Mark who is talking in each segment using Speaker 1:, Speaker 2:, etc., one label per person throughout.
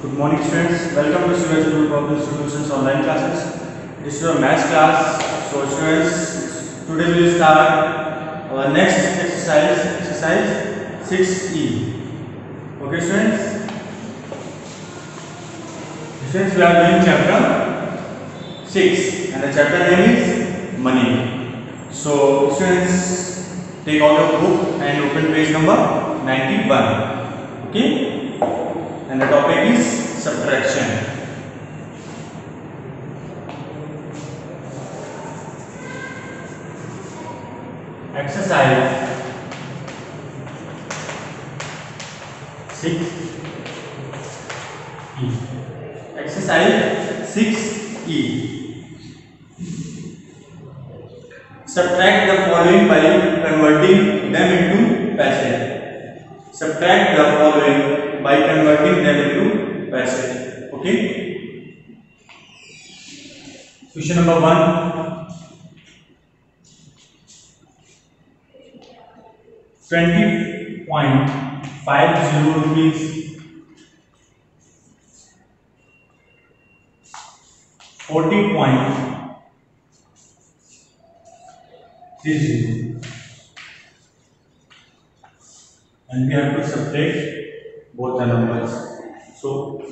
Speaker 1: Good morning students, welcome to Suraj Problem Solutions online classes. This is our maths class. So students, today we will start our next exercise 6E. Okay students? Students, we are doing chapter 6 and the chapter name is money. So students, take out your book and open page number 91. Okay? And the topic is subtraction. Exercise 6E. Exercise 6E. Subtract the following by converting them into paise. Subtract the following by converting them into paise. Okay. Question number 1. 20.50 rupees, 40.30, and we have to subtract both the numbers. So,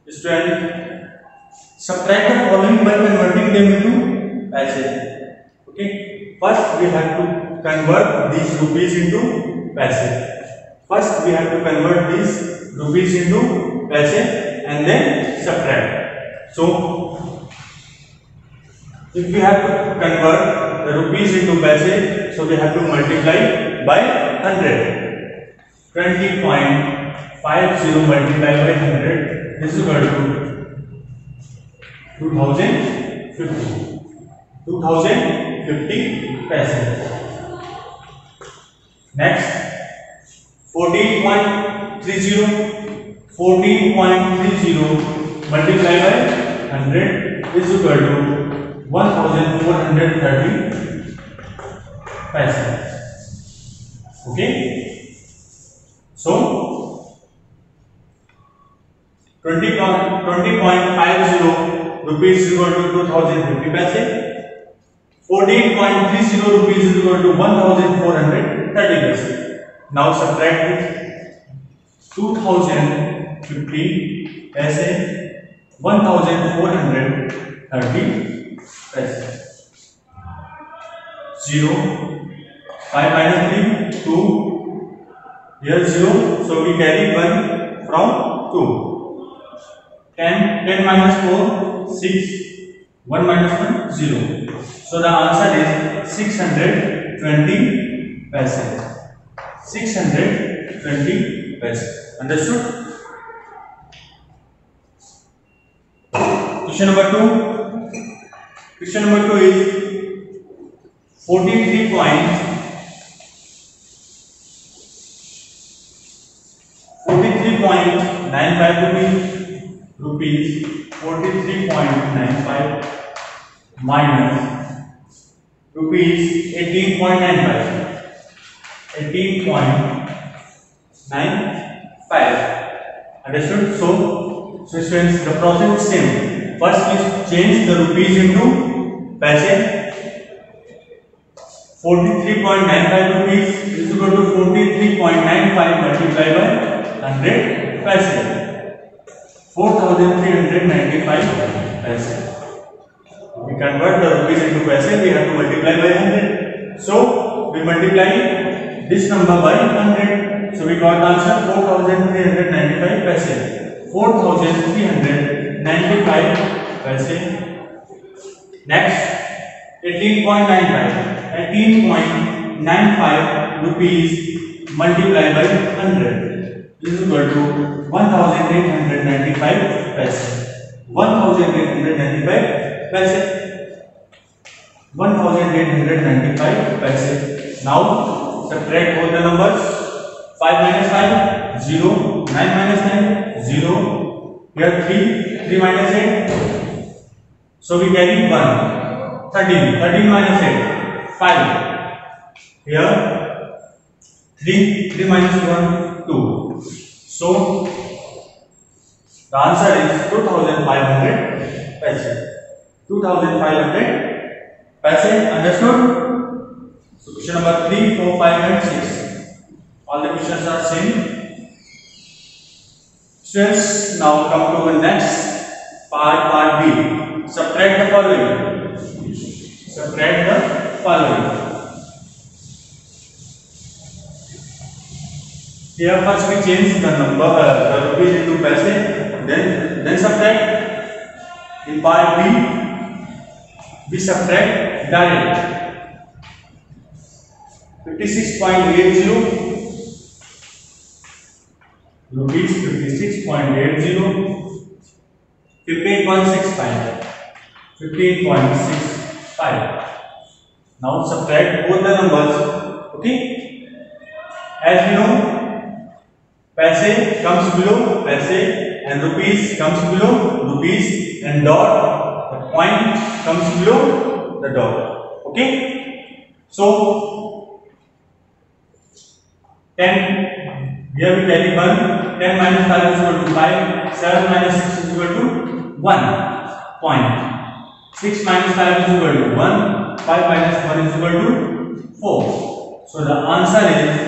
Speaker 1: student, subtract the following by converting them into paise. Okay. First, we have to convert these rupees into paise. First, we have to convert these rupees into paise and then subtract. So, if we have to convert the rupees into paise, so we have to multiply by 100. 20.50 multiplied by 100 is equal to 2050 paise. Next, 14.30 multiplied by 100 is equal to 1430 paise. Okay. So 20.50 rupees is equal to 2050 paise. 14.30 rupees is equal to 1430 paise. Now subtract it. 2050 paise, 1430 paise. 0, 5 minus 3, 2. Here 0, so we carry 1 from 2. 10 minus 4, 6. 1 minus 1, 0. So the answer is 620 paise. 620 paise. Understood? Question number 2. Question number 2 is 43.95 rupees, 43.95 minus rupees 18.95. 18.95. Understood? So students, the process is same. First, we change the rupees into paise. 43.95 rupees is equal to 43.95 multiplied by 100 paise. 4395 paise. We convert the rupees into paise, we have to multiply by 100. So we multiply this number by 100. So we got the answer 4395 paise. 4395 paise. Next, 18.95. 18.95 rupees multiplied by 100 is equal to 1895 paise. 1895 paise. 1895 paise. Now subtract both the numbers. 5 minus 5, 0. 9 minus 9, 0. Here 3 minus 8. So we carry 1. 13 minus 8, 5. Here 3 minus 1, 2. So The answer is 2500 paise. 2500 paise. Understood? So question number 3, 4, 5 and 6. All the questions are same. Students, now come to the next part B. Subtract the following. Subtract the following. Here first we change the number, the rupees into paise. Then subtract. In part B, we subtract direct. 56.80 rupees, 56.80, 15.65, 15.65. Now subtract both the numbers. Okay, as we know, paise comes below paise and rupees comes below rupees, and dot, the point comes below the dot. Okay, so 10, here we carry 1, 10 minus 5 is equal to 5, 7 minus 6 is equal to 1 point, 6 minus 5 is equal to 1, 5 minus 1 is equal to 4. So the answer is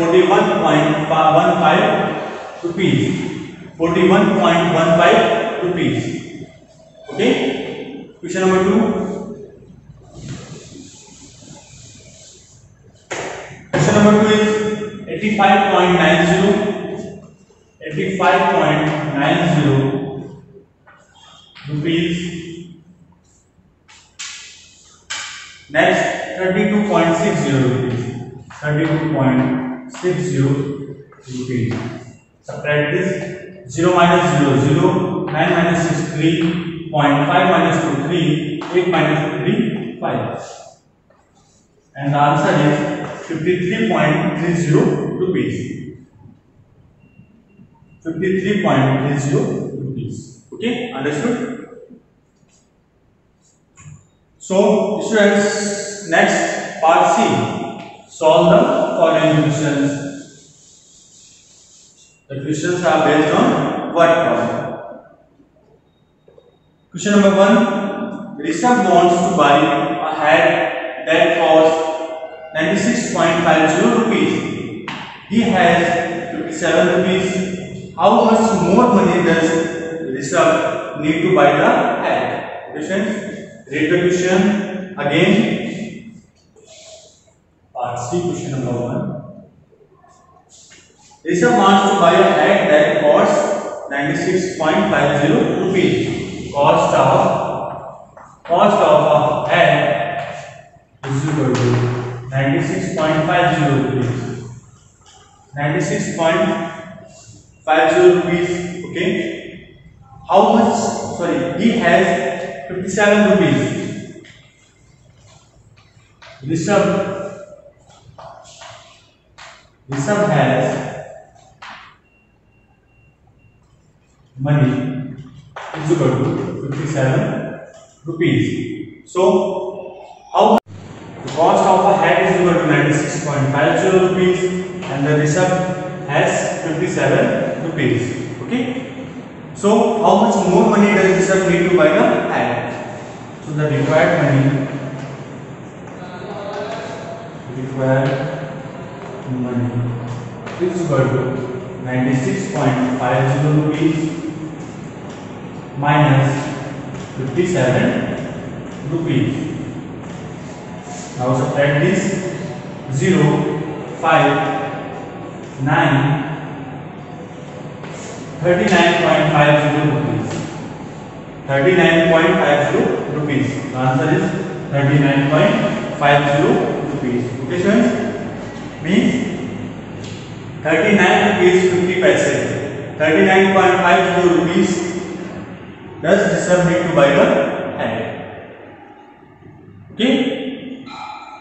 Speaker 1: 41.15 rupees. 41.15 rupees. Okay. Question number 2. Question number 2 is 85.90. 85.90 rupees. Next, 32.60 rupees. 32.60 rupees. Subtract this. 0 minus 0, 0. 9 minus 6, 3. 0.5 minus 2, 3. 8 minus 3, 5. And the answer is 53.30 rupees. 53.30 rupees. Okay, understood? So, students, next part C. Solve the following questions. The questions are based on what problem? Question number 1. Rishabh wants to buy a hat that costs 96.50 rupees. He has 57 rupees. How much more money does Rishabh need to buy the hat? Questions. Read the question again. Part C, question number 1. Rishabh wants to buy a hat that costs 96.50 rupees. Cost of a hat is equal to 96.50 rupees. 96.50 rupees. Okay. How much? Sorry, he has 57 rupees. Rishabh has money is equal to 57 rupees. So, how the cost of a hat is equal to 96.50 rupees and the Rishabh has 57 rupees. Okay. So, how much more money does Rishabh need to buy the hat? So, the required money is equal to 96.50 rupees minus 57 rupees. Now subtract this. 0, 5, 9, 39.50 rupees. 39.50 rupees. The answer is 39.50 rupees. Okay, students? Means 39 rupees 50 paise. 39.50 rupees does Rishabh need to buy the hat. Okay.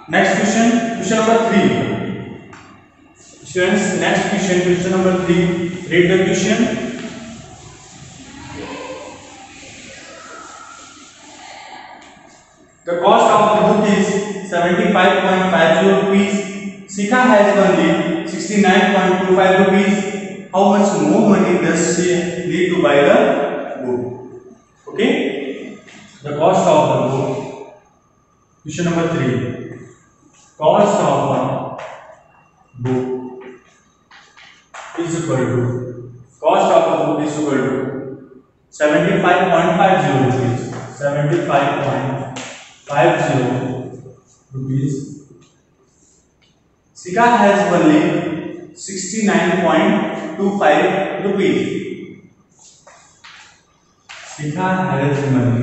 Speaker 1: Next question. Question number 3. Students, next question number 3. Read the question. The cost of the book is 75.50 rupees. Shikha has only 65 69.25 rupees. How much more money does she need to buy the book? Okay, the cost of the book. Question number 3. Cost of a book is equal to 75.50 rupees. 75.50 rupees. Sika has only 69.25 rupees. Sika has money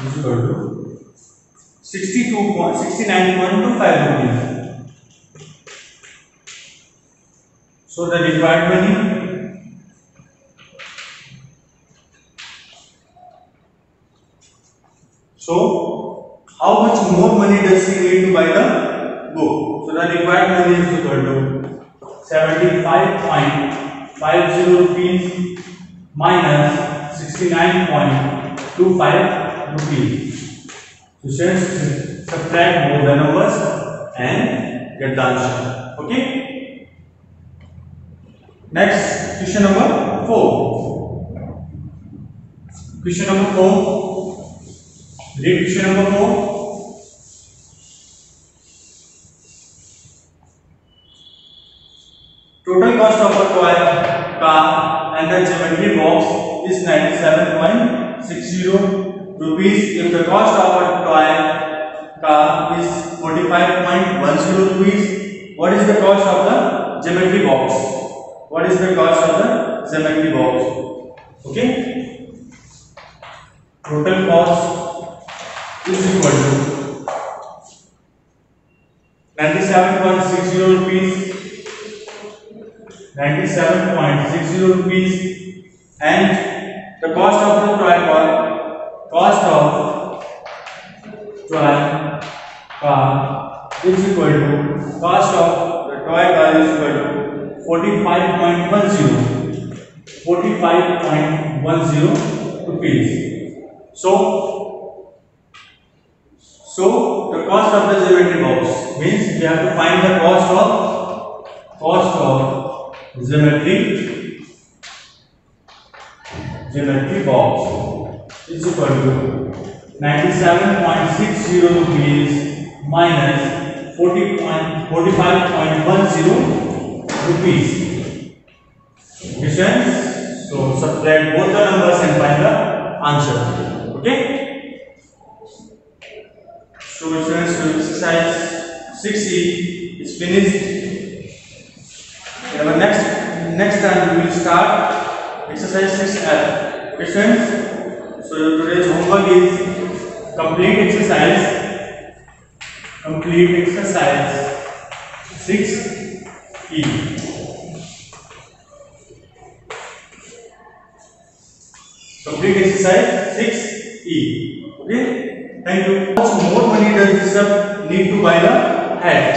Speaker 1: is equal to 69.25 rupees. So the required money so how much more money does she need to buy the book? So the required money is equal to 75.50 rupees minus 69.25 rupees. So just subtract both the numbers and get the answer. Okay. Next, question number 4. Question number 4. Read question number 4. Total cost of a toy car and the geometry box is 97.60 rupees. If the cost of a toy car is 45.10 rupees, what is the cost of the geometry box? What is the cost of the geometry box? Okay. Total cost is equal to 97.60 rupees. 97.60 rupees, and the cost of the toy car is equal to cost of the toy car is equal to 45.10 rupees. So the cost of the geometry box means we have to find the cost of geometry box is equal to 97.60 rupees minus 45.10 rupees. Questions? So subtract both the numbers and find the answer. Okay. So students, exercise 6E is finished. Next time we will start exercise 6F. Questions? So today's homework is complete exercise 6E. Complete exercise 6E. Okay. Thank you. How much more money does this need to buy the hat?